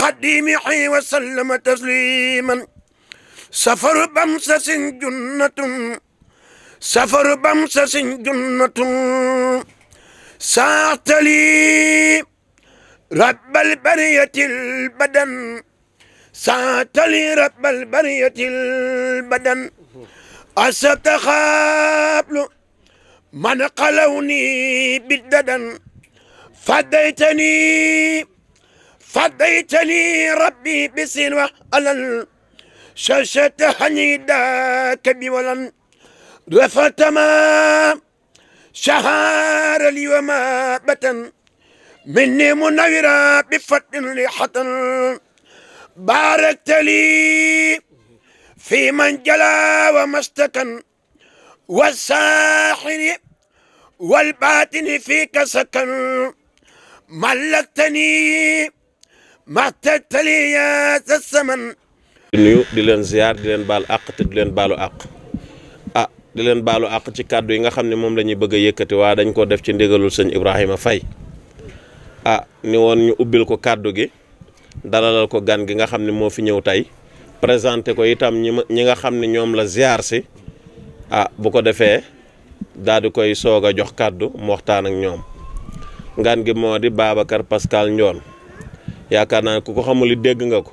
خديمه وسلم تسليما سفر بمسس جنة سفر بمسس جنة ساعتلي رب البرية البدن ساعتلي رب البرية البدن أسبت خابل من قلوني بالددن فديتني ربي بسلوى على الشاشة حنيداك بولن رفعت ما شهار لي وما بتن مني منورا بفتن لحطن باركت لي في من جلا ومستكن والساحر والباطن فيك سكن ملكتني مهتدت لي يا السمن nuyu di leen ziar di leen baal àq te di leen baalu àq di leen baalu àq ci kàddu yi nga xam ne moom la ñuy bëgg a yëkkati waa dañ ko def ci ndigalul sëñ Ibrahima Faye ni woon ñu ubbil ko kàddu gi dalalal ko gan gi nga xam ne moo fi ñëw tey présenté ko itam ñi nga xam ne ñoom la ziar si bu ko defee daal di koy soog a jox kàddu mu waxtaan ak ñoom gan gi moo di Babacar Pascal Ndione yaakaar naa ku ko xamul dégg nga ko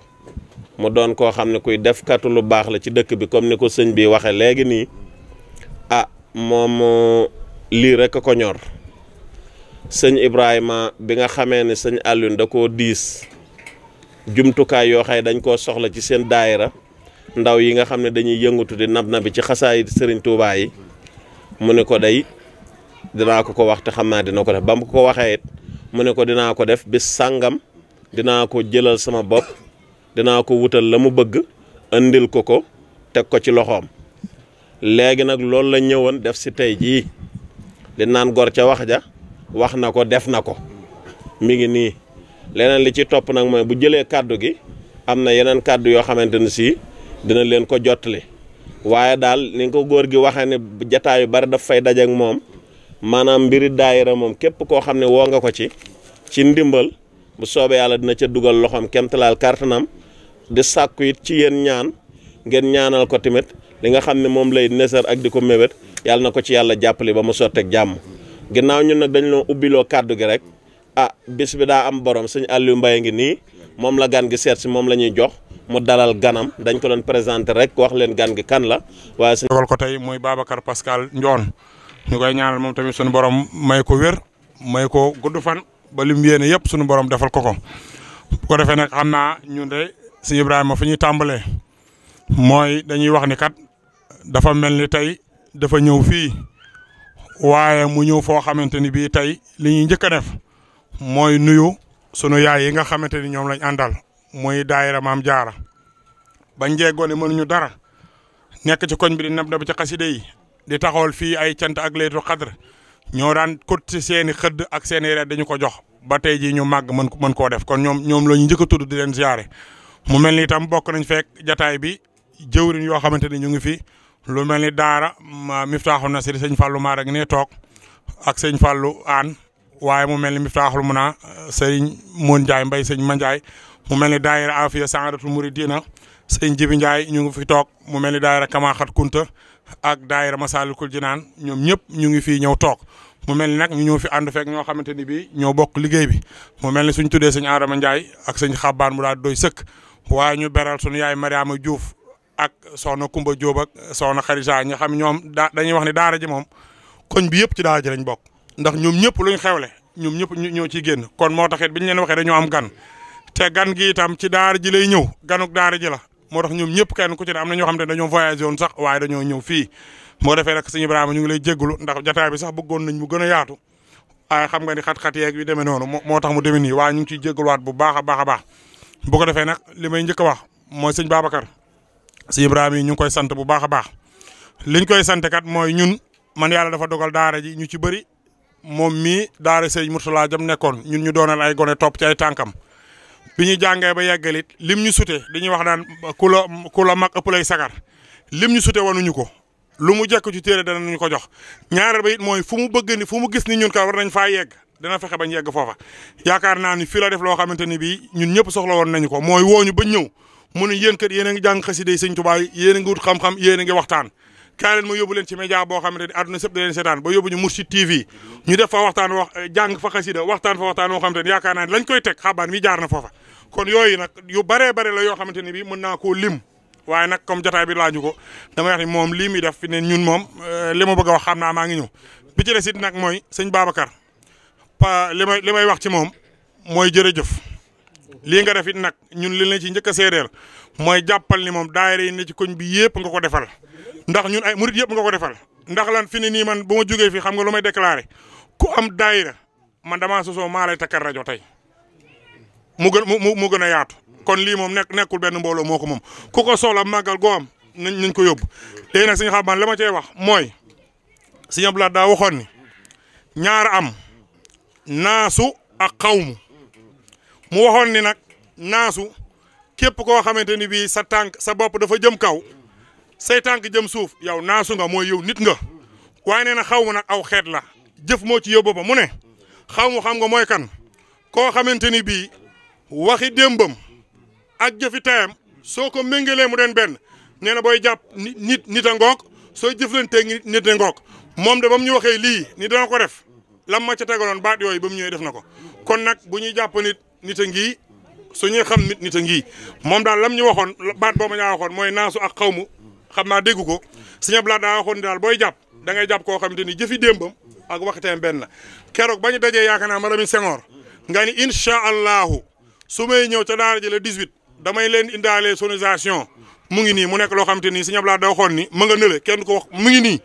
mu doon koo xam ne kuy def katu lu baax la ci dëkk bi comme ni ko sëñ bi waxee léegi nii moom lii rek ko ñor sëñ Ibrahima bi nga xamee ne sëñ Alioune da koo diis jumtukaay yoo xay dañ koo soxla ci seen daayira ndaw yi nga xam ne dañuy yëngatu di nab nabi ci xasaay sëriñ Touba yi mu ne ko day dinaa ko wax te xam naa dina ko def ba mu ko waxee it mu ne ko dinaa ko def bis sàngam dinaa ko jëlal sama bopp dinaa ko wutal la mu bëgg andil ko teg ko ci loxoom léegi nag loolu la ñëwoon def si tey jii di naan gor ca wax ja wax na ko def na ko mi ngi nii leneen li ci topp nag mooy bu jëlee kàddu gi am na yeneen kàddu yoo xamante ne si dina leen ko jottali waaye daal ni ko góor gi waxee ne jataay yu bari daf fay daje ak moom maanaam mbiri daayira moom képp koo xam ne woo nga ko ci ndimbal bu soobee yàlla dina ca dugal loxoom kemtalaal kartanam di sàkku it ci yéen ñaan ngeen ñaanal ko tamit li nga xam ne moom lay nësër ak di ko mébét yàlla na ko ci yàlla jàppale ba mu sotteeg jàmm ginnaaw ñun nag dañ loo ubbiloo kàddu gi rek bis bi daa am borom sëñ Aliou Mbaye ngi nii moom la gan gi seet si moom la ñuy jox mu dalal ganam dañ ko doon présenté rek wax leen gan gi kan la waaye sëñ dogal ko tey muy Babacar Pascal Ndione ñu koy ñaanal moom tamit suñu borom may ko wér may ko gudd fan ba lim yéene yëpp suñu borom defal ko bu ko defee nag xam naa ñun de sëñ Ibrahima fi ñuy tàmbalee mooy dañuy wax ni kat dafa mel ni tey dafa ñëw fii waaye mu ñëw foo xamante ni bii tey li ñuy njëkk a def mooy nuyu sunu yaay yi nga xamante ni ñoom lañ àndal muy daayira Maam Jaara bañ jeegoone mënuñu dara nekk ci koñ bi di nab nab ci xaside yi di taxawal fii ay cant ak laytu xadr ñoo daan kot ci seeni xëdd ak seeni reet dañu ko jox ba tey jii ñu màgg mën koo def kon ñoom la ñu njëkk a tudd di leen ziare mu mel ni itam bokk nañ fekk jataay bi jëwriñ yoo xamante ni ñu ngi fi lu mel ni daara Miftaaxul Nasri sëñ Fallou maar ak ne toog ak sëñ Fallou aan waaye mu mel ni Miftaaxul Muna sëñ Moon Ndiaye Mbay sëñ Mandiaye mu mel ni daayira Afiya Saadatul Muridina sëñ Jibi Ndiaye ñu ngi fi toog mu mel ni daayira Kamaaxat Kunta ak daayira Masaalikul Jinaan ñoom ñëpp ñu ngi fii ñëw toog mu mel ni nag ñu ñëw fi ànd fekk ñoo xamante ni bii ñoo bokk liggéey bi mu mel ni suñ tuddee sëñ Adama Ndiaye ak sëñ Xabbaan mu daal doy sëkk waaye ñu beral suñu yaay Mariama Diouf ak soxna Kumba Jóob ak soxna Xarisa ñi xam ñoom dañuy wax ne daara ji moom koñ bi yëpp ci daara ji lañ bokk ndax ñoom ñëpp luñ xewle ñoom ñëpp ñoo ciy génn kon moo taxit biñu leen waxee dañoo am gan te gan gi itam ci daara ji lay ñëw ganuk daara ji la moo tax ñoom ñëpp kenn ku ci ne am na ñoo xam ne dañoo voyagé woon sax waaye dañoo ñëw fii moo defee rek sëñ Ibrahima ñu ngi lay jégalu ndax jotaay bi sax bëggoon nañ mu gën a yaatu waaye xam nga ni xat-xat yeeg yu demee noonu moo tax mu demee nii waaye ñu ngi ciy jégaluwaat bu baax a baax a baax bu ko defee nag li may njëkk a wax mooy sëñ Babacar sëñ Ibrahima yi ñu ngi koy sant bu baax a baax liñ koy sant kat mooy ñun man yàlla dafa dogal daara ji ñu ci bëri moom mii daara sëñ Mourtala jam nekkoon ñun ñu doonal ay gone topp ci ay tànkam bi ñu jàngee ba yeggalit lim ñu sute dañuy wax naan ku la mag ëpp lay sagar lim ñu sute wanuñu ko lu mu jekk ci téere danañu ko jox ñaareel ba it mooy fu mu bëgg ni fu mu gis ni ñun ka war nañ faa yegg dina fexe bañ yegg foofa yaakaar naa ni fii la def loo xamante ni bii ñun ñëpp soxla woon nañu ko mooy wooñu ba ñëw mu ne yéen kat yéen a ngi jàng xasida Sëñ Tuubaa yéen a ngi wut xam-xam yéen a ngi waxtaan kaay leen ma yóbbu leen ci média boo xamante ni àdduna sëpp da leen seetaan ba yóbbu ñu Mourchid TV ñu def fa waxtaan jàng fa xasida waxtaan fa waxtaan woo xamante ni yaakaar naa ni lañ koy teg xabaan mi jaar na foofa kon yooyu nag yu baree bare la yoo xamante ni bii mën naa koo lim waaye nag comme jotaay bi laaju ko damay wax ni moom lii muy def fi ne ñun moom li ma bëgg a wax xam naa maa ngi ñëw bi ci des it nag mooy sëñ Babacar li may wax ci moom mooy jërëjëf lii nga def it nag ñun li lañ ci njëkk a seedeel mooy jàppal ni moom daayira yi ne ci koñ bi yëpp nga ko defal ndax ñun ay murit yëpp nga ko defal ndax lan fi ne nii man bu ma jógee fii xam nga lu may déclaré ku am daayira man damaa sosoo maa lay takkal rajo tey mu gën a yaatu kon lii moom nekkul benn mbooloo moo ko moom ku ko soxla màggal goo am nañ ko yóbbu léegi nag suñu xaban la ma cey wax mooy Sëñ Abdou Lahad daa waxoon ni ñaar am naasu ak xawmu mu waxoon ni nag naasu képp koo xamante ni bii sa tànk sa bopp dafa jëm kaw say tànk jëm suuf yow naasu nga mooy yow nit nga waaye nee na xawmu nag aw xeet la jëf moo ci yóbbu ba mu ne xawmu xam nga mooy kan koo xamante ni bii waxi démbam ak jëfi tayam soo ko méngalee mu den benn nee na booy jàpp nit a ngoog sooy jëflanteeg nit a ngoog moom de ba mu ñu waxee lii ni dana ko def lam ma ca tegaloon baat yooyu ba mu ñëwee def na ko kon nag bu ñuy jàpp nit a ngi su ñuy xam nit a ngi moom daal lam ñu waxoon baat boo ma ñaa waxoon mooy naasu ak xawmu xam naa dégg ko Sëñ Abdou Lahad daa waxoon ni daal booy jàpp da ngay jàpp koo xamante ni jëfi démbam ak waxiteem benn la keroog ba ñu dajee yaakaar naa Malamine Senghor nga ni incha allahu su may ñëw ca daara ji le 18 damay leen indaale sonorisation mu ngi nii mu nekk loo xamante ni Sëñ Abdou Lahad da waxoon ni ma nga nële kenn du ko wax mu ngi nii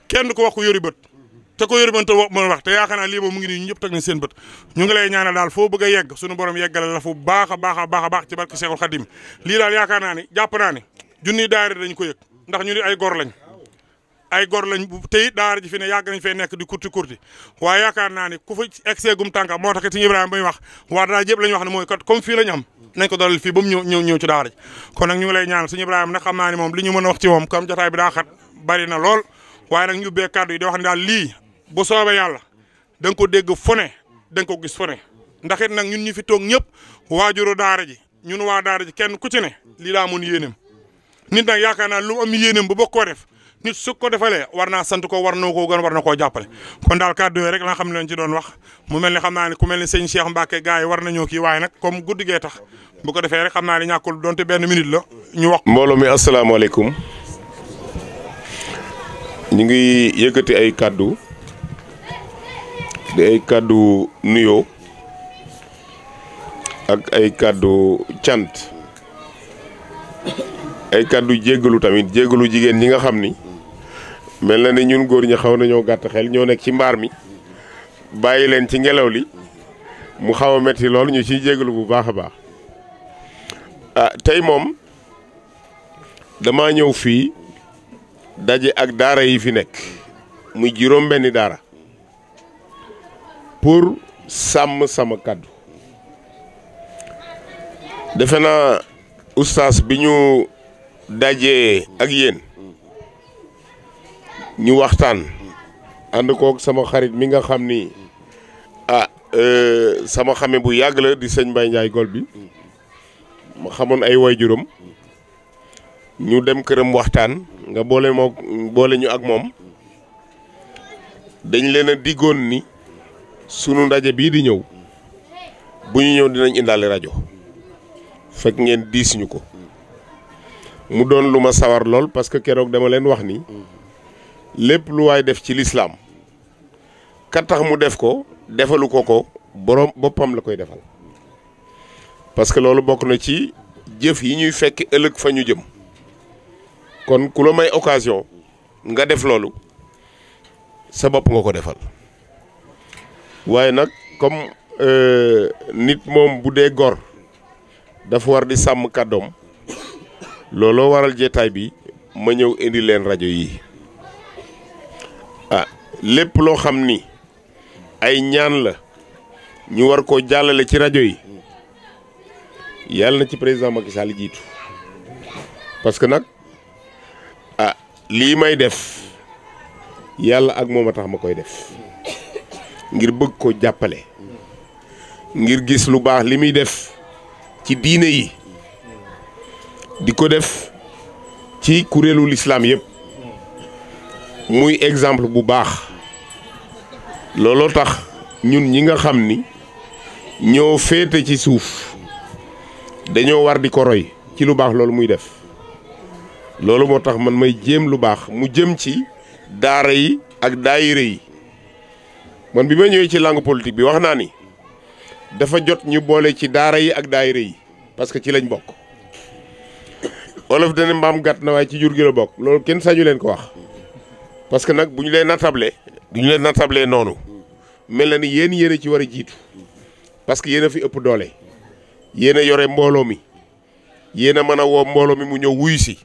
kenn du ko wax ku yori bët te ko yori bët te mën wax te yaakaar naa lii moom mu ngi nii ñu ñëpp teg nañ seen bët ñu ngi lay ñaanal daal foo bëgg a yegg suñu borom yeggale la fu baax a baax ci barke Cheikhul Khadim lii daal yaakaar naa ni jàpp naa ni junniy daara dañ ko yëg ndax ñu ni ay gor lañ te it daara ji fi ne yàgg nañ fee nekk di kurti waaye yaakaar naa ni ku fa excès gum tànka moo tax Sëñ Ibrahima bay wax waa daara jëpp la ñu wax ne mooy kat comme fii la ñu am nañ ko dalal fii ba mu ñëw ci daara ji kon nag ñu ngi lay ñaanal Sëñ Ibrahima nag xam naa ni moom li ñu mën a wax ci moom comme jotaay bi daa xat bari na lool waaye nag ñu ubbee kàddu yi di wax ne daal lii bu soobee yàlla da nga ko dégg fu ne da nga ko gis fu ne ndax it nag ñun ñu fi toog ñëpp waajuru daara ji ñun waa daara ji kenn ku ci ne lii daa mun yéeneem nit nag yaakaar naa lu am yéeneem bu bokk koo def nit su ko defalee war naa sant ko war na koo gën war na koo jàppale kon daal kàddu yooyu rek la nga xam ne lañ ci doon wax mu mel ni xam naa ne ku mel ni sëñ Cheikh Mbacke gars yi war nañoo kii waaye nag comme guddi gee tax bu ko defee rek xam naa ne ñàkkul donte benn minute la ñu wax. mbooloo mi asalaamaaleykum ñu ngi yëkkati ay kàddu di ay kàddu nuyoo ak ay kàddu cant ay kàddu jéggalu tamit jéggalu jigéen ñi nga xam ni mel na ni ñun góor ñi xaw nañoo gàtt xel ñoo nekk ci mbaar mi bàyyi leen ci ngelaw li mu xaw a metti lool ñu ciy jéggalu bu baax a baax tey moom dama ñëw fii daje ak daara yi fi nekk muy juróom benni daara pour sàmm sama kàddu defe naa ustaas bi ñu dajee ak yéen ñu waxtaan ànd kook sama xarit mi nga xam ni sama xame bu yàgg la di sëñ Mbaye Ndiaye Gol bi ma xamoon ay waajuram ñu dem këram waxtaan nga boole ñu ak moom dañ leen a diggoon ni sunu ndaje bii di ñëw bu ñu ñëw dinañ indaale rajo fekk ngeen diis ñu ko mu doon lu ma sawar lool parce que keroog dama leen wax ni lépp lu waay def ci lislaam ka tax mu def ko defalu ko boroom boppam la koy defal parce que loolu bokk na ci jëf yi ñuy fekk ëllëg fa ñu jëm kon ku la may occasion nga def loolu sa bopp nga ko defal waaye nag comme nit moom bu dee gor dafa war di sàmm kàddoom looloo waral jeetaay bi ma ñëw indi leen rajo yi lépp loo xam ni ay ñaan la ñu war koo jàllale ci rajo yi yàlla na ci président Macky Sall jiitu parce que nag lii may def yàlla ak moom a tax ma koy def ngir bëgg ko jàppale ngir gis lu baax li muy def ci diine yi di ko def ci kuréelu lislaam yëpp muy exemple bu baax looloo tax ñun ñi nga xam ni ñoo féete ci suuf dañoo war di ko roy ci lu baax loolu muy def loolu moo tax man may jéem lu baax mu jëm ci daara yi ak daayira yi man bi ma ñëwee ci langue politique bi wax naa ni dafa jot ñu boole ci daara yi ak daayira yi parce que ci lañ bokk olof dana mbaam gàtt na waaye ci jur gi la bokk loolu kenn sañu leen ko wax parce que nag bu ñu leen natable du ñu leen natable noonu mel na ni yéen a ci war a jiitu parce que yéen a fi ëpp doole yéen a yore mbooloo mi yéen a mën a woo mbooloo mi mu ñëw wuyu si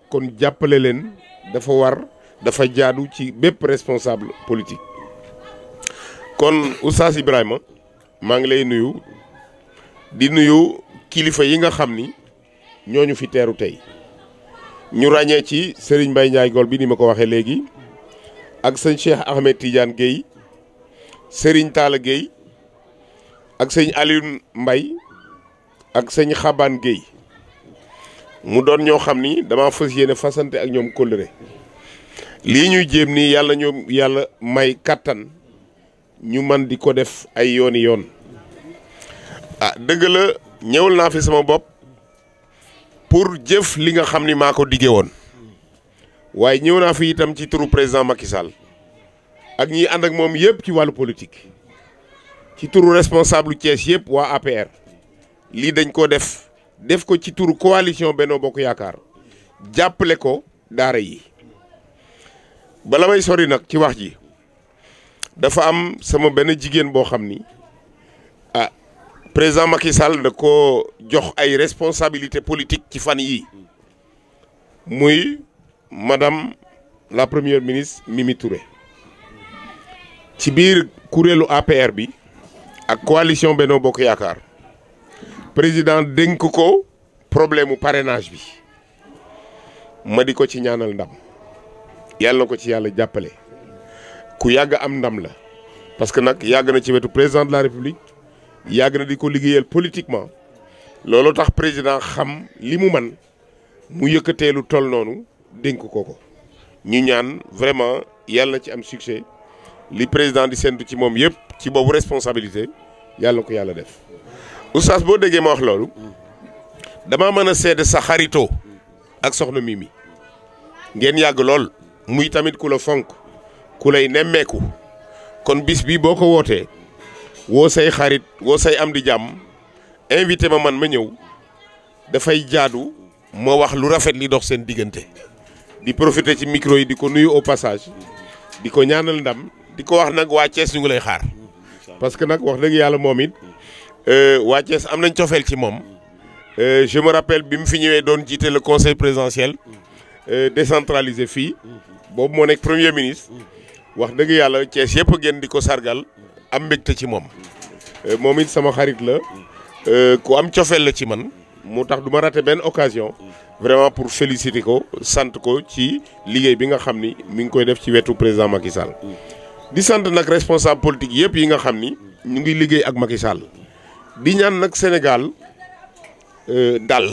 kon jàppale leen dafa war dafa jaadu ci bépp responsable politique. kon Oustaz Ibrahima maa ngi lay nuyu di nuyu kilifa yi nga xam ni ñooñu fi teeru tey ñu ràññee ci Serigne Mbaye Ndiaye Gol bi ni ma ko waxee léegi ak sëñ Cheikh Ahmed Tidiane Guèye Serigne Talla Guèye ak sëñ Alioune Mbaye ak sëñ Xabaan Guèye mu doon ñoo xam ni dama fas yéene fasante ak ñoom kóllëre lii ñuy jéem nii yàlla ñoom yàlla may kattan ñu man di ko def ay yooni yoon dëgg la ñëwal naa fi sama bopp pour jëf li nga xam ni maa ko diggee woon waaye ñëw naa fi itam ci turu président Macky Sall ak ñi ànd ak moom yëpp ci wàllu politique ci turu responsable Thiès yëpp waa APR lii dañ ko def ko ci turu coalition Benno Bokk Yaakaar jàppale ko daara yi bala may sori nag ci wax ji dafa am sama benn jigéen boo xam ni président Macky Sall da ko jox ay responsabilité politique ci fan yii muy madame la première ministre Mimi Touré ci biir kuréelu APR bi ak coalition Benno Bokk Yaakaar président dénk ko problème mu parrainage bi ma di ko ci ñaanal ndam yàlla na ko ci yàlla jàppale ku yàgg am ndam la parce que nag yàgg na ci wetu président de la république yàgg na di ko liggéeyal politiquement loolu tax président xam li mu man mu yëkkatee lu toll noonu dénk ko ñu ñaan vraiment yàlla na ci am succès li président di séntu ci moom yëpp ci boobu responsabilité yàlla na ko yàlla def. Oustaz boo déggee ma wax loolu damaa mën a seede sa xaritoo ak soxna Mimi ngeen yàgg lool muy tamit ku la fonk ku lay nemmeeku kon bis bi boo ko wootee woo say xarit woo say am di jàmm invité ma ñëw dafay jaadu moo wax lu rafet li dox seen diggante di profiter ci micro yi di ko nuyu au passage di ko ñaanal ndam di ko wax nag waa Thiès ñu ngi lay xaar parce que nag wax dëgg yàlla moom it waa Thiès am nañ cofeel ci moom je me rappelle bi mu fi ñëwee doon jiite le conseil présidentiel décentralisé fii boobu moo nekk premier ministre wax dëgg yàlla Thiès yëpp gën di ko sargal am mbégte ci moom moom it sama xarit la ku am cofeel la ci man moo tax du ma raté benn occasion vraiment pour féliciter ko sant ko ci liggéey bi nga xam ni mi ngi koy def ci wetu président Macky Sall di sant nag responsable politique yëpp yi nga xam ni ñu ngi liggéey ak Macky Sall di ñaan nag Sénégal dal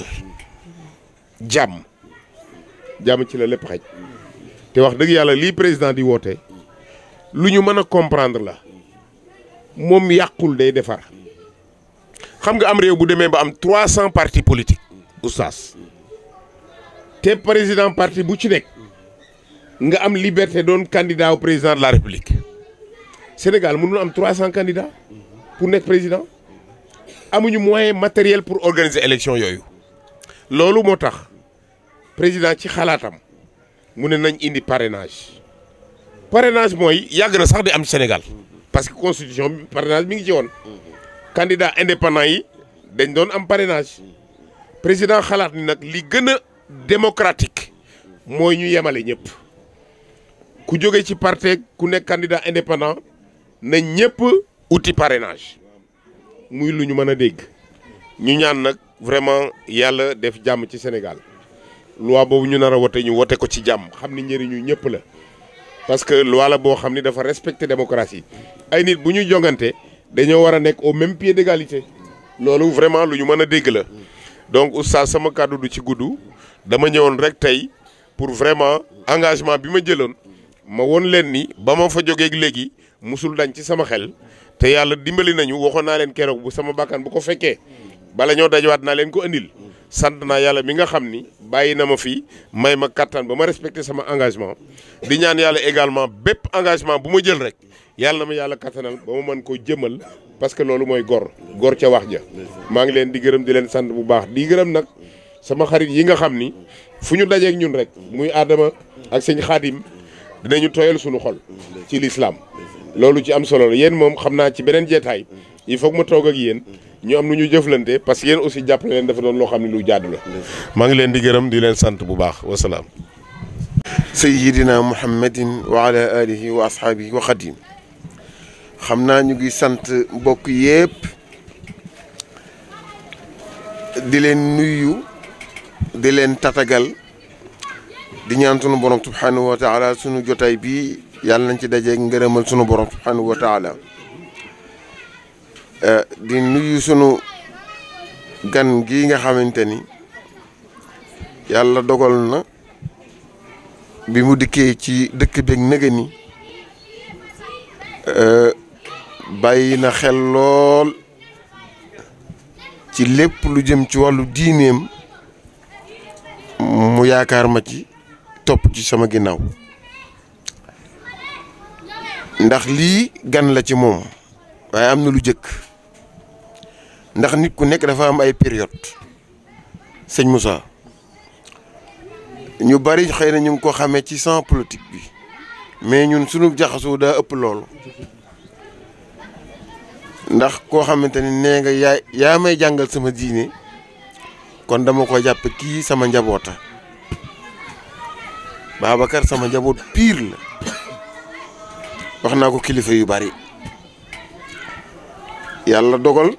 jàmm ci la lépp xaj te wax dëgg yàlla lii président di woote lu ñu mën a comprendre la moom yàqul day defar xam nga am réew bu demee ba am 300 partis politiques oustaz te président parti bu ci nekk nga am liberté doon candidat au président de la république Sénégal mënul am 300 candidats pour nekk président amuñu moyen matériel pour organiser élection yooyu loolu moo tax président ci xalaatam mu ne nañ indi parrainage mooy yàgg na sax di am Sénégal parce que constitution bi parrainage mi ngi ci woon candidat indépendant yi dañ doon am parrainage président xalaat ni nag li gën a démocratique mooy ñu yemale ñëpp ku jóge ci parti ku nekk candidat indépendant na ñëpp uti parrainage muy lu ñu mën a dégg ñu ñaan nag vraiment yàlla def jàmm ci Sénégal loi boobu ñu nar a wote ñu wote ko ci jàmm xam ni njëriñu ñëpp la parce que loi la boo xam ni dafa respecter démocratie ay nit bu ñuy jongante dañoo war a nekk au même pied d'égalité loolu vraiment lu ñu mën a dégg la donc oustaz sama kàddu du ci gudd dama ñëwoon rek tey pour vraiment engagement bi ma jëloon ma won leen ni ba ma fa jógeeg léegi musul dañ ci sama xel te yàlla dimbali nañu waxoon naa leen keroog bu sama bakkan bu ko fekkee bala ñoo dajawaat naa leen ko andil sant naa yàlla mi nga xam ni bàyyi na ma fi may ma kattan ba ma respecté sama engagement di ñaan yàlla également bépp engagement bu ma jël rek yàlla na ma yàlla kattanal ba ma mën koo jëmal parce que loolu mooy gor ca wax ja maa ngi leen di gërëm di leen sant bu baax di gërëm nag sama xarit yi nga xam ni fu ñu dajeeg ñun rek muy Adama ak sëñ Xaadim dinañu tooyal suñu xol ci l'islam loolu ci am solo la yéen moom xam naa ci beneen jeetaay il faut que ma toog ak yéen ñu am nu ñu jëflante parce que yéen aussi jàppale leen dafa doon loo xam ne lu jaadu la maa ngi leen di gërëm di leen sant bu baax wasalaam. sayyidina muhammadin wa ala alihi wa ashaabihi wa xadim xam naa ñu ngi sant mbokk yépp di leen nuyu di leen tatagal di ñaan sunu borom subhanahu wa taala sunu jotaay bi yàlla nañ ci dajeeg ngërëmal sunu borom subhanahu wa taala di nuyu sunu gan gi nga xamante ni yàlla dogal na bi mu dikkee ci dëkk beeg nëgë ni bàyyi na xel lool ci lépp lu jëm ci wàllu diineem mu yaakaar ma ci topp ci sama ginnaaw ndax lii gan la ci moom waaye am na lu jëkk ndax nit ku nekk dafa am ay période sëñ Moussa ñu bari xëy na ñu ngi ko xamee ci champ politique bi mais ñun sunu jaxasoo daa ëpp loolu ndax koo xamante ni nee nga yaa may jàngal sama diine kon dama ko jàppe kii sama njaboota Babacar sama njaboot piir la wax naa ko kilifa yu bari yàlla dogal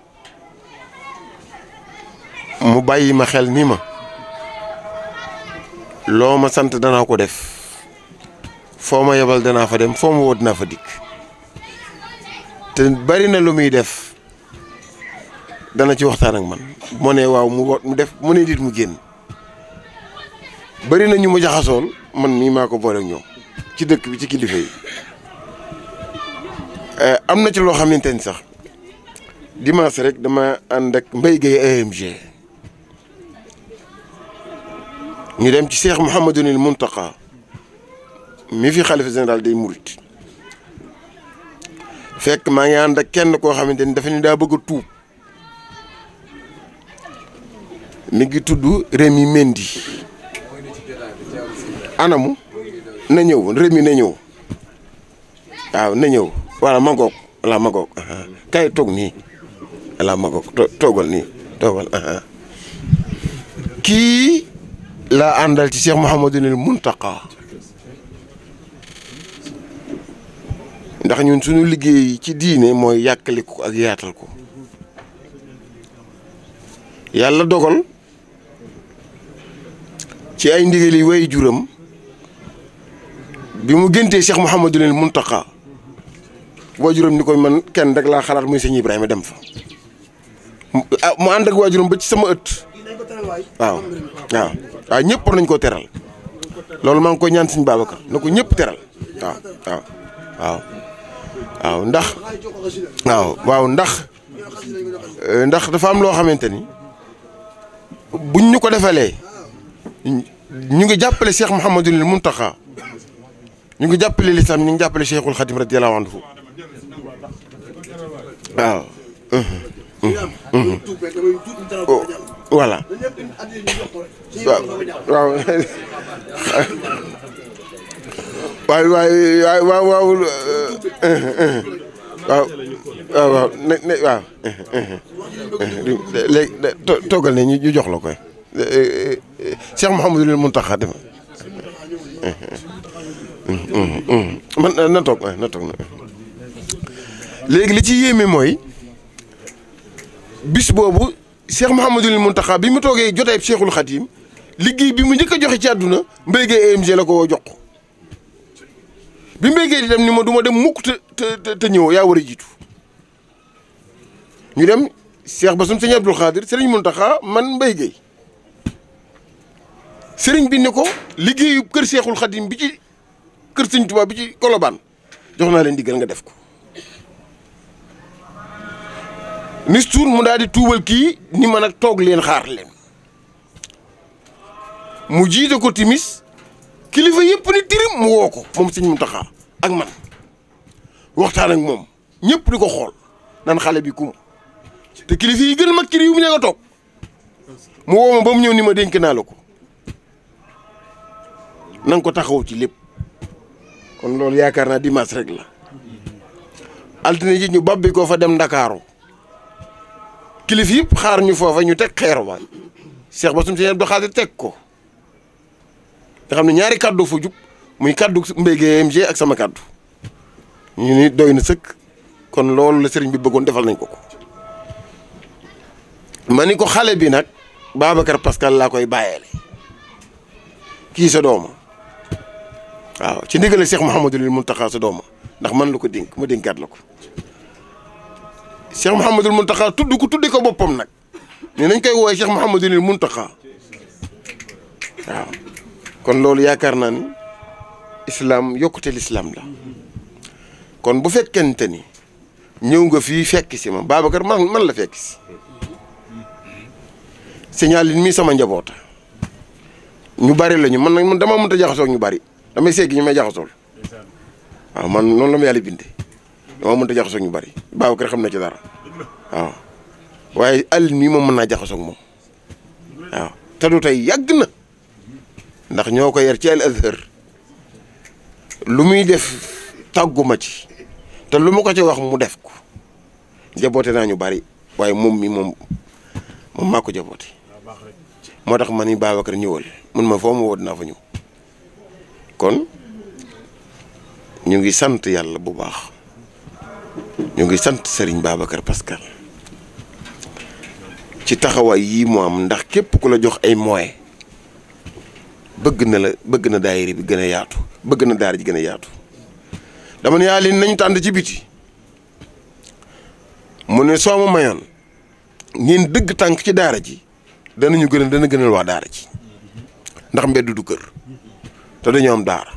mu bàyyi ma xel ni ma loo ma sant danaa ko def foo ma yebal danaa fa dem foo ma woo dinaa fa dikk te bari na lu muy def dana ci waxtaan ak man mu ne waaw mu def mu ne dit mu génn bari na ñu mu jaxasool man mii maa ko boole ak ñoom ci dëkk bi ci kilifa yi am na ci loo xamante ni sax dimanche rek dama ànd ak Mbaye Gueye AMG ñu dem ci Cheikh Mouhamadunil Mountakha mi fi xalifa général day murit fekk maa ngi ànd ak kenn koo xamante ni dafa ni daa bëgg a tuub mi ngi tudd Rémi Mendy anamu na ñëw Rémi na ñëw waaw na ñëw voilà ma ngoog voilà ma ngoog kay toog nii voilà ma ngoog toogal nii toogal kii laa àndal ci Cheikh Mouhamadunil Mountakha ndax ñun suñu liggéey ci diine mooy yàkkali ko ak yaatal ko yàlla dogal ci ay ndigal yi way juram bi mu géntee Cheikh Mouhamadunil Mountakha waajuram ni koy man kenn rek laa xalaat muy sëñ Ibrahima dem fa mu ànd ak waajuram ba ci sama ëtt waaw waaw waaw ñëpp war nañ koo teral loolu maa ngi koy ñaan sëñ Babacar na ko ñëpp teral waaw waaw waaw waaw ndax dafa am loo xamante ni buñ ñu ko defalee ñu ngi jàppale Cheikh Mouhamadunil Mountakha ñu ngi jàppale lislaam ñu ngi jàppale Cheikhul Khadim radiyallahu anhu waaw voilà waaw waaw waaw léegi toogal ne ñu jox la koy Cheikh Mouhamadul Mountakha def man na toog léegi li ci yéeme mooy bis boobu Cheikh Mouhamadul Mountakha bi mu toogee jotaay Cheikhul Khadim liggéey bi mu njëkk a joxe ci àdduna Mbaye Gueye AMG la ko jox bi bi Mbaye Gueye di dem ni ma du ma dem mukk te ñëw yaa war a jiitu ñu dem Cheikh Bassum sëñ Abdou Khadir sëriñ Mountakha man Mbaye Gueye sëriñ bi ne ko liggéeyu kër Cheikhul Khadim bi ci kër sëñ Touba bi ci Colobane jox naa leen diggal nga def ko nis tuur mu daal di tuubal kii ni ma nag toog leen xaar leen mu jiite ko timis kilifa yëpp ni tirim mu woo ko moom sëñ Mountakha ak man waxtaan ak moom ñëpp di ko xool nan xale bi kum te kilifa yi gën mag ci réew mi ña nga toog mu woo ma ba mu ñëw ni ma dénk naa la ko na nga ko taxaw ci lépp kon loolu yaakaar naa dimanche rek la altine ji ñu babbi ko fa dem Ndakaaru kilifa yëpp xaar ñu foofa ñu teg xeer ba Cheikh Bassum sëñ Abdou Khadir teg ko nga xam ne ñaari kàddu fa jub muy kàddu Mbaye Gueye MG ak sama kàddu ñu ni doy na sëkk kon loolu la sëriñ bi bëggoon defal nañ ko ko ma ni ko xale bi nag Babacar Pascal laa koy bàyyeele kii sa dooma waaw ci ndigale Cheikh Mouhamadul Mountakha sa dooma ndax man la ko dénk ma dénkaat la ko Cheikh Mouhamadul Mountakha tuddi ko boppam nag ne nañ koy woowee Cheikh Mouhamadul Mountakha waaw kon loolu yaakaar naa ni islam yokkute l'islam la kon bu fekkente ni ñëw nga fii fekk si ma Babacar man la fekk si signal mii sama njaboota ñu bari lañu man nag man dama mënta jaxasoo ak ñu bari damay seggi ñu may jaxasool waaw man noonu la ma yàlla bindee dama mënta jaxasoo ak ñu bari Babacar xam na ci dara waaw waaye Alioune mii moom mën naa jaxasoo ak moom waaw te du tey yàgg na ndax ñoo ko yar ci Al Azhar lu muy def tàgguma ci te lu ma ko ci wax mu def ko jaboote naa ñu bari waaye moom mi moom maa ko jaboote moo tax ma ni Babacar ñëwal mun ma foo ma woo dinaa fa ñëw kon ñu ngi sant yàlla bu baax ñu ngi sant Serigne Babacar Pascal ci taxawaay yii mu am ndax képp ku la jox ay moyens bëgg na daayira bi gën a yaatu bëgg na daara ji gën a yaatu dama ne yaa leen nañu tànd ci biti mu ne soo ma mayoon ngeen dëgg tànk ci daara ji dana gënal waa daara ji ndax mbedd du kër te dañoo am daara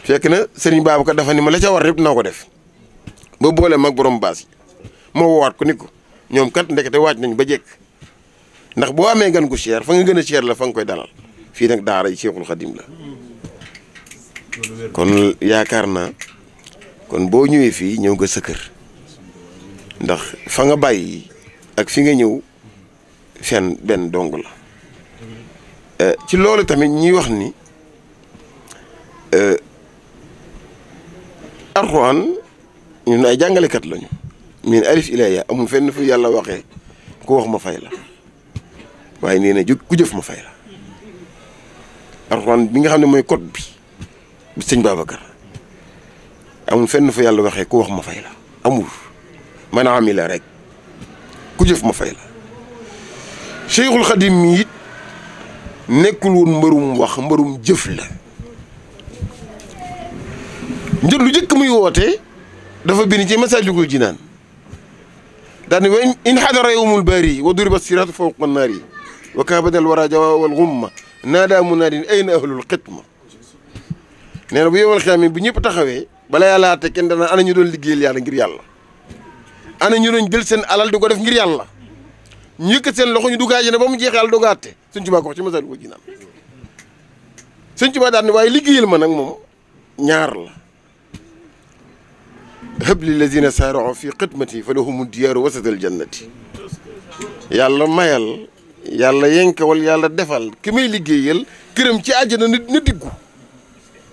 fekk na Serigne Babacar dafa ni ma la ca war yëpp naa ko def ba boole mag borom baas yi moo woowaat ko ni ko ñoom kat ndekete waaj nañ ba jekk ndax boo amee gan gu cher fa nga gën a cher la fa nga koy dalal fii nag daara yi Cheikhul Khadim la kon yaakaar naa kon boo ñëwee fii ñëw nga sa kër ndax fa nga bàyyi ak fi nga ñëw fenn benn dong la ci loolu tamit ñuy wax ni Alxuraan ñun ay jàngalekat lañu min alif ilaa yaa amul fenn fu yàlla waxee ku wax ma fay la waaye nee na ku jëf ma fay la Alxuraan bi nga xam ne mooy code bi sëñ Babacar amul fenn fu yàlla waxee ku wax ma fay la amul man amila rek ku jëf ma fay la Cheikhul Khadim mi it nekkul woon mbërum wax mbërum jëf la njër lu jëkk muy woote dafa bind ci Masaalikul Jinaan daani wa in xadara yawmul baari wa duriba siraatu fawqa naari wa kaabadal wara jawa wal gumma naada munaadin ayna ahlul xitma nee na bu yowal xiyaam bu ñëpp taxawee bala yàlla te kenn dana ana ñu doon liggéeyal yàlla ngir yàlla ana ñu doon jël seen alal di ko def ngir yàlla ñu yëkkat seen loxo ñu duggaay ne ba mu jeex yàlla dogaatte Sëñ Tuubaa ko wax ci Masaalikul Jinaan Sëñ Tuubaa daal ne waaye liggéeyal ma nag moom ñaar la hab li lazina saara'u fi xidmati fa lahumu diyaaru wasatal jannati yàlla mayal yàlla yenkewal yàlla defal ki may liggéeyal këram ci àjjana na diggu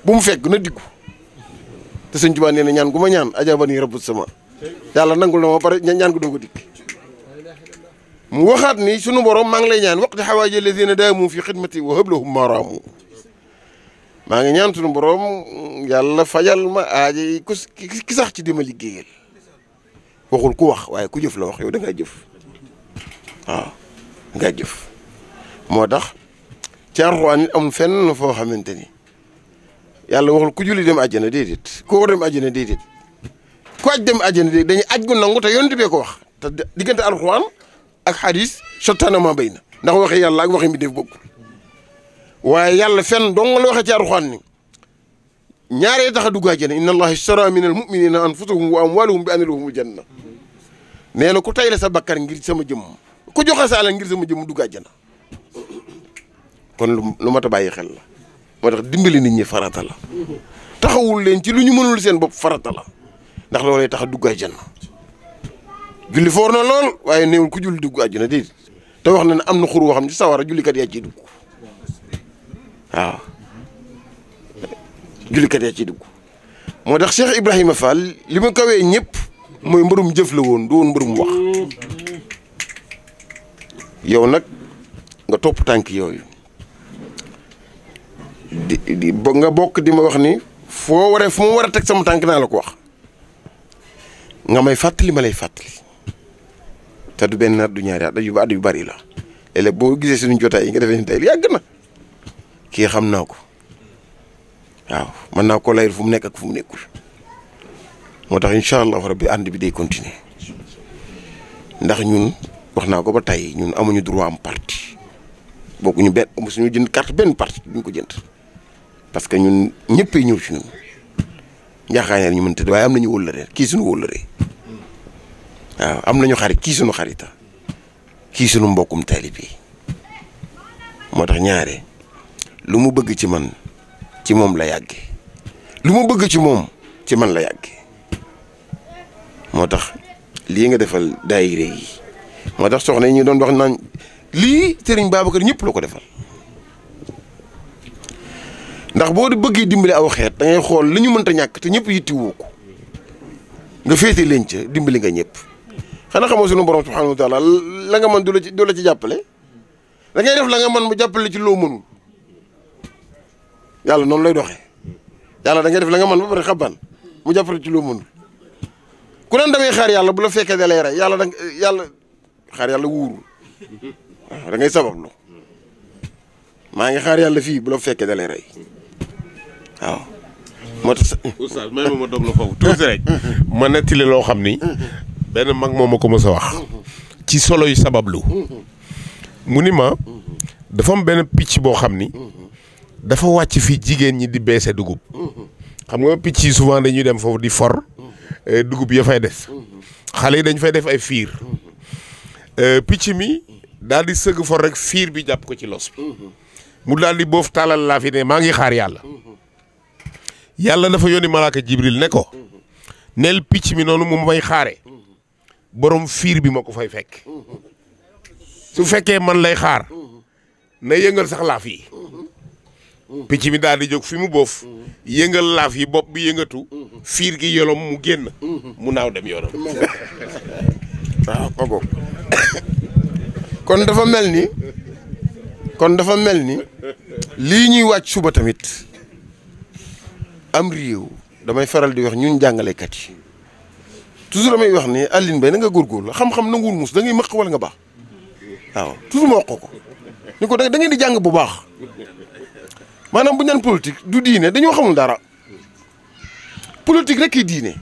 bu mu fekk na diggu te Sëñ Tuubaa nee na ñaan gu ma ñaan ajabani rabbu sama yàlla nangul na ma pare ñaan gu doog a dikk mu waxaat ni sunu borom maa ngi lay ñaan waqti xawaaji lazina daamu fi xidmati wa hab lahum maaraamu maa ngi ñaan sunu borom yàlla fajal ma aaja yi ki sax ci dima liggéeyal waxul ku wax waaye ku jëf la wax yow da ngaa jëf waaw nga jëf moo tax ci Alxuraan it amul fenn foo xamante ni yàlla waxul ku julli dem àjjana déedéet ku war dem àjjana déedéet ku aj dem àjjana déedéet dañuy aj gu nangu te yonent bee ko wax te diggante alxuraan ak xadis sottaana ma bay na ndax waxi yàlla ak waxi mi def bokkul waaye yàlla fenn dong la waxee ci alxuraan ni ñaaree tax a dugg àjjana inna allaha ishtara min al muminina anfusahum wa amwalahum bi anna lahumul janna nee na ku tay la sa bakkar ngir sama jëmm ku joxe sa alal ngir sama jëmm dugg àjjana kon lu mat a bàyyi xel la moo tax dimbali nit ñi farata la taxawul leen ci lu ñu mënul seen bopp farata la ndax loolay tax a dugg àjjana julli foor na lool waaye néewul ku julli dugg àjjana déedéet te wax na ne am na xur woo xam ne ci sawara jullikat yaa ciy dugg waaw jullikat yaa ciy dugg moo tax Cheikh Ibrahima Fall li ma kawee ñëpp mooy mbërum jëf la woon du woon mbërum wax yow nag nga topp tànk yooyu di nga bokk di ma wax ni foo waree fu ma war a teg sama tànk naa la ko wax nga may fàttali ma lay fàttali te du benn at du ñaari at yu bari la léeg-léeg boo gisee suñu jotaay yi nga defee ni tey yàgg na kii xam naa ko waaw mën naa ko layal fu mu nekk ak fu mu nekkul moo tax incha allahu rabbi ànd bi day continuer ndax ñun wax naa ko ba tey ñun amuñu droit am parti bokkuñu benn suñu jënd carte benn parti duñ ko jënd parce que ñun ñëppay ñëw ci ñun njaaxaañal ñu mën tëdd waaye am nañu wóllëre kii suñu wóllëre waaw am nañu xarit kii suñu xarita kii suñu mbokkum taalibe moo tax ñaare lu mu bëgg ci man ci moom la yàgge lu mu bëgg ci moom ci man la yàgge moo tax lii nga defal daayire yi moo tax soxna yi ñu doon wax naan lii Serigne Babacar ñëpp la ko defal ndax boo di bëggee dimbali aw xeet da ngay xool li ñu mënta ñàkk te ñëpp yittiwoo ko nga féete leen ca dimbali nga ñëpp xanaa xamoo sunu borom subhanahu wa taala la nga mën du la ci jàppale da ngay def la nga mën mu jàppale ci loo mënul yàlla noonu lay doxee yàlla da ngay def la nga mën ba pare xaban mu jàppale ci loo mënul ku naan damay xaar yàlla bu la fekkee da lay rey yàlla xaar yàlla wuurul waaw da ngay sabablu maa ngi xaar yàlla fii bu la fekkee da lay rey waaw moo tax oustaz may ma dog la foofu tuuti rek ma nettali loo xam ni benn mag moo ma ko mës a wax ci solo yu sabablu mu ni ma dafa am benn picc boo xam ni dafa wàcc fii jigéen ñi di beese dugub xam nga picc yi souvent dañuy dem foofu di for dugub ya fay des xale yi dañ fay def ay fiir picc mi daal di sëgg for rek fiir bi jàpp ko ci los bi mu daal di boof taalal laa fi ne maa ngi xaar yàlla yàlla dafa yónni malaaka jibril ne ko neel picc mi noonu mu may xaare borom fiir bi ma ko fay fekk su fekkee man lay xaar na yëngal sax laaf yi picc mi daal di jóg fi mu boof yëngal laaf yi bopp bi yëngatu fiir gi yolom mu génn mu naaw dem yoonam waaw kooku kon dafa mel ni lii ñuy wàcc suba tamit am réew damay faral di wax ñun jàngalekat yi toujours damay wax ni Alioune Mbaye na nga góorgóorlu xam-xam nanguwul mus da ngay mëq wala nga baax waaw toujours ma wax ko ni ko da ngeen di jàng bu baax maanaam bu ñu naan politique du diine dañoo xamul dara politique rek kii diine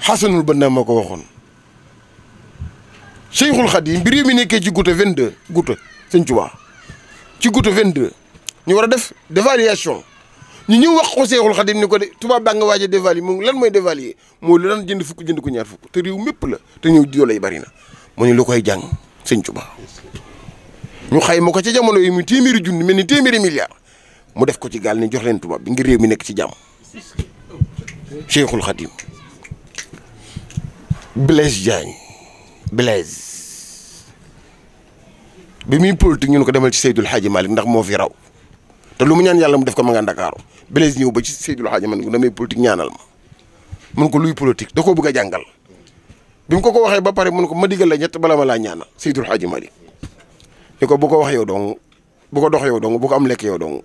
Xasanul Banna moo ko waxoon Cheikhul Khadim bi réew mi nekkee ci goutte 22 goutte Sëñ Tuubaa ci goutte 22 ñu war a def dévaluation ñu ñëw wax ko Cheikhul Khadim ni ko de tubaab baa nga waaj a dévaluer moom lan mooy dévaluer moo lu daan jënd fukk jënd ko ñaar fukk te réew mépp la te ñëw doole yi bari na mu ne lu koy jàng Sëñ Tuubaa ñu xayma ko ci jamono yi mu téeméeri junni mel ni téeméeri milliard mu def ko ci gaal ni jox leen tubaab bi ngir réew mi nekk ci jàmm Cheikhul Khadim Blaise Diagne Blaise bi muy politique ñu ne ko demal ci Seydul Hadji Malick ndax moo fi raw te lu mu ñaan yàlla mu def ko ma nga Ndakaaru Blaise ñëw ba ci Seydul Hadji Malick damay politique ñaanal ma mun ko luy politique da koo bëgg a jàngal bi mu ko waxee ba pare mun ko ma digal la ñett bala ma laa ñaanal Seydul Hadji Malick ni ko bu ko wax yow dong bu ko dox yow dong bu ko am lekk yow dong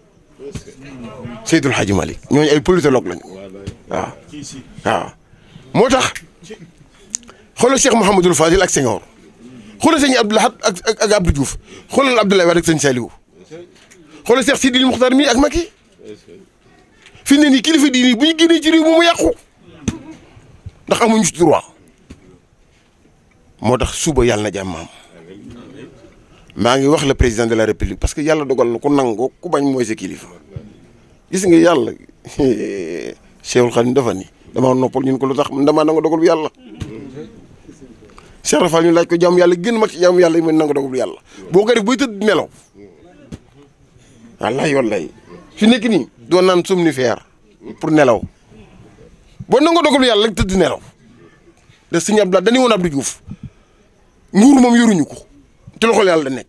Seydul Hadji Malick ñooñu ay politologue lañu waaw waaw moo tax xoolal Cheikh Mouhamadul Fadil ak Senghor xoolal sëñ Abdou Lahad ak Abdou Diouf xoolal Abdoulaye Wade ak sëñ Saliou xoolal Cheikh Sidil Muxtar mi ak Macky fi ne nii kilifa diini bu ñu génnee ci réew mi mu yàqu ndax amuñu ci droit moo tax suba yàlla na jàmmaam maa ngi wax le président de la république parce que yàlla dogal na ku nangu ku bañ mooy sa kilifa gis nga yàlla Cheikhul Khadim dafa ni damaa noppal ñun ko lu tax damaa nangu dogal bu yàlla Cheikh Rafal ñu laaj ko jàmm yàlla gën mag ci jàmm yàlla yi mën nangu dogal bu yàlla boo ko def bay tëdd nelaw wallaay fi nekk nii doo naan somnifère pour nelaw boo nangu dogal bu yàlla rek tëdd nelaw de Sëñ Abdou dañuy woon Abdou Diouf nguur moom yoruñu ko ci loxol yàlla da nekk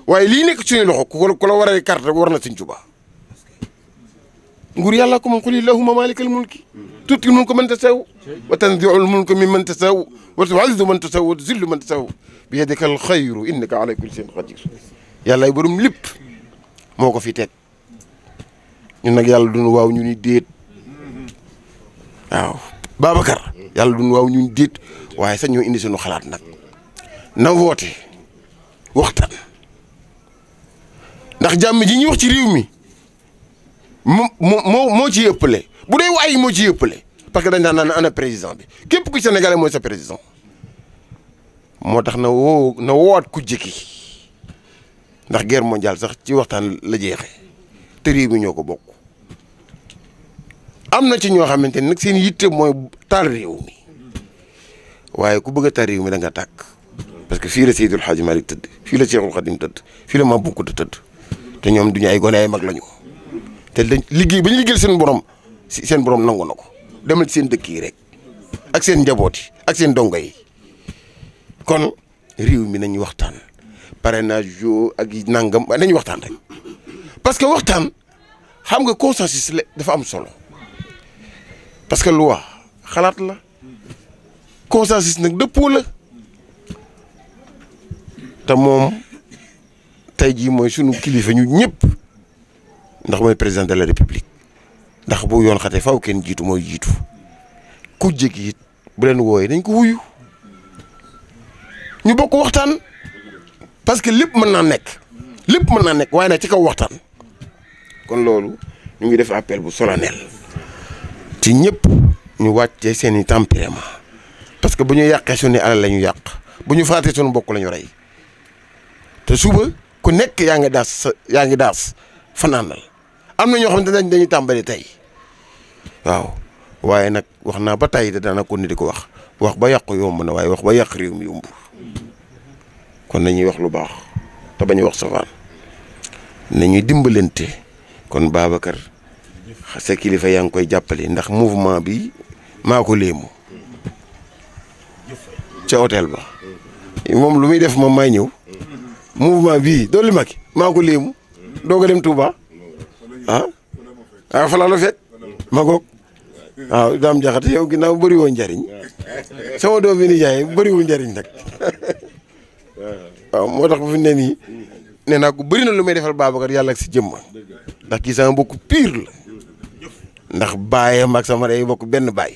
waaye lii nekk suñuy loxo ku la war a carte war na Sëñ Tuubaa nguur yàlla ko moom qul illahumma maalikal mulki tuutil mulka man tashaa'u wa tanzi'ul mulka mimman tashaa'u wa tu'izzu man tashaa'u wa tuzillu man tashaa'u bi yadikal xayru innaka ala kulli shay'in qadir yàllaay borom lépp moo ko fi teg ñun nag yàlla duñu waaw ñu ni déet waaw Babacar yàlla duñu waaw ñu ni déet waaye sax ñoo indi suñu xalaat nag na woote waxtaan ndax jàmm ji ñuy wax ci réew mi moo ci ëppale bu dee waay moo ci ëppale parce que dañ daan naan ana président bi képp ku Sénégalais mooy sa président moo tax na woowaat ku jëkki ndax guerre mondiale sax ci waxtaan la jeexee te réew mi ñoo ko bokk am na ci ñoo xamante ni nag seen yitte mooy taal réew mi waaye ku bëgg a taal réew mi da nga tàkk parce que fii la Seydil Hadji Malick tëdd fii la Cheikhul Khadim tëdd fii la Mame Bou Kounta tëdd te ñoom duñu ay gone ay mag lañu te dañ liggéey ba ñu liggéeyal seen borom seen borom nangu na ko demal ci seen dëkk yi rek ak seen njaboot yi ak seen dongo yi kon réew mi nañu waxtaan parrainage yo ak nangam nañu waxtaan rek parce que waxtaan xam nga consensus la dafa am solo parce que loi xalaat la consensus nag dëppoo la te moom tey jii mooy sunu kilifa ñu ñëpp ndax mooy président de la république ndax bu yoon xate faw kenn jiitu mooy jiitu ku jéggi it bu leen wooyee dañ ko wuyu ñu bokk waxtaan parce que lépp mën naa nekk waaye nag ci kaw waxtaan kon loolu ñu ngi def appel bu solennel ci ñëpp ñu wàccee seen i tempérament parce que bu ñu yàqee suñu alal la ñu yàq bu ñu faatee suñu mbokk la ñu rey te suba ku nekk yaa ngi daas fanaanal am na ñoo xam ne dañuy tàmbali tey waaw waaye nag wax naa ba tey de daana ko ni di ko wax ba yàqu yomb na waaye wax ba yàq réew mi yomb kon nañuy wax lu baax te bañ a wax safaan nañuy dimbalante kon Babacar sa kilifa yaa ngi koy jàppale ndax mouvement bi maa ko léemu ca hôtel ba moom lu muy def moom may ñëw mouvement bii doolu Macky maa ko léemu doog a dem Touba fa la fekk ma goog waaw daam jaxate yow ginnaaw bëri woo njariñ sama doom bi ni jaay bëri wu njariñ nag waaw moo tax bu fi ne nii nee naa ko bëri na lu may defal Babacar yàlla ak si jëmma ndax kii sama mbokk pire la ndax baayam ak sama day bokk benn baay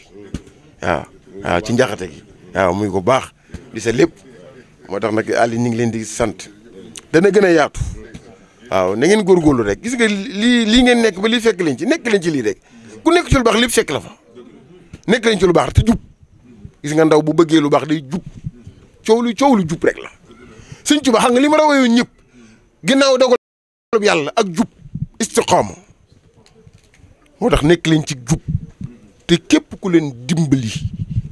waaw ci njaxate gi waaw muy ko baax di sa lépp moo tax nag Aliou ñu ngi leen di sant dana gën a yaatu waaw na ngeen góorgóorlu rek gis nga lii ngeen nekk ba lii fekk leen ci lii rek ku nekk ci lu baax lépp fekk la fa nekk leen ci lu baax te jub gis nga ndaw bu bëggee lu baax day jub coow lu jub rek la Sëñ Tuubaa xam nga li ma la woyoon ñëpp ginnaaw dogal yàlla ak jub istiqaama moo tax nekk leen ci jub te képp ku leen dimbali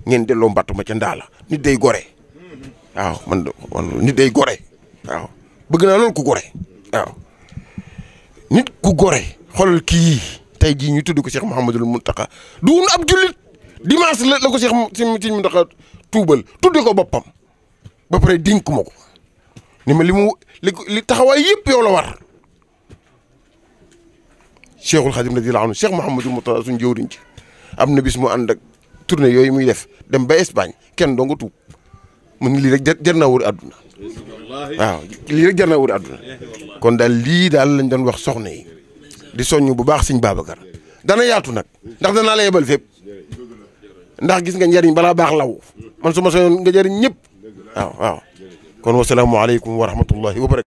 ngeen delloo mbattu ma ca ndaala nit day gore waaw man nit day gore waaw bëgg naa loolu ku gore waaw nit ku gore xoolal kii tey jii ñu tudd ko Cheikh Mouhamadul Mountakha du woon ab jullit dimanche la ko Cheikh Mountakha tuubal tudde ko boppam ba pare dénk ma ko ni ma li taxawaay yëpp yow la war Cheikhul Khadim radiyallahu anhu Cheikh Mouhamadul Mountakha suñ jëwriñ ci am na bis mu ànd ak tournée yooyu muy def dem ba Espagne kenn doo nga tuub mun lii rek jar naa wër àdduna waaw lii rek jar naa wër àdduna kon daal lii daal lañ doon wax soxna yi di soññ bu baax Sëñ Babacar dana yaatu nag ndax danaa la yebal fépp ndax gis nga njariñ balaa baax law man su ma soñoon nga jariñ ñëpp waaw kon wasalaamualeykum wa rahmatullahi wa barakatu